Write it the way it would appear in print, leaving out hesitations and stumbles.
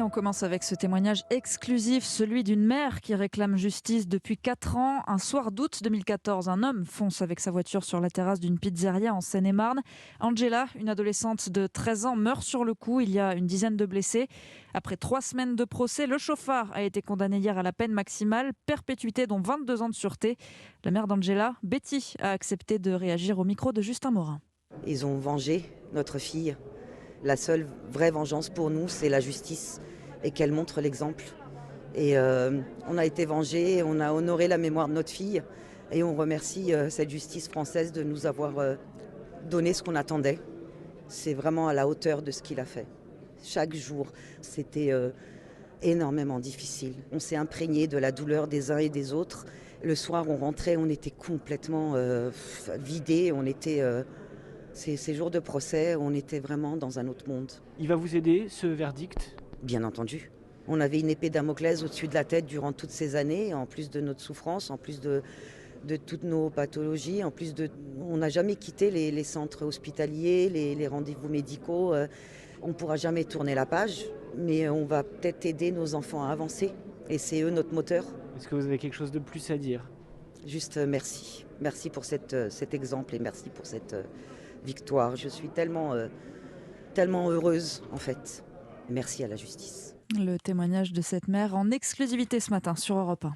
on commence avec ce témoignage exclusif, celui d'une mère qui réclame justice depuis 4 ans. Un soir d'août 2014, un homme fonce avec sa voiture sur la terrasse d'une pizzeria en Seine-et-Marne. Angela, une adolescente de 13 ans, meurt sur le coup. Il y a une dizaine de blessés. Après 3 semaines de procès, le chauffard a été condamné hier à la peine maximale, perpétuité dont 22 ans de sûreté. La mère d'Angela, Betty, a accepté de réagir au micro de Justin Morin. Ils ont vengé notre fille. La seule vraie vengeance pour nous, c'est la justice et qu'elle montre l'exemple. Et on a été vengés, on a honoré la mémoire de notre fille et on remercie cette justice française de nous avoir donné ce qu'on attendait. C'est vraiment à la hauteur de ce qu'il a fait. Chaque jour, c'était énormément difficile. On s'est imprégné de la douleur des uns et des autres. Le soir, on rentrait, on était complètement vidés, on était... Ces jours de procès, on était vraiment dans un autre monde. Il va vous aider, ce verdict ? Bien entendu. On avait une épée Damoclès au-dessus de la tête durant toutes ces années, en plus de notre souffrance, en plus de toutes nos pathologies, en plus de... On n'a jamais quitté les centres hospitaliers, les rendez-vous médicaux. On ne pourra jamais tourner la page, mais on va peut-être aider nos enfants à avancer. Et c'est eux notre moteur. Est-ce que vous avez quelque chose de plus à dire ? Juste merci. Merci pour cet exemple et merci pour cette victoire. Je suis tellement heureuse en fait. Merci à la justice. Le témoignage de cette mère en exclusivité ce matin sur Europe 1.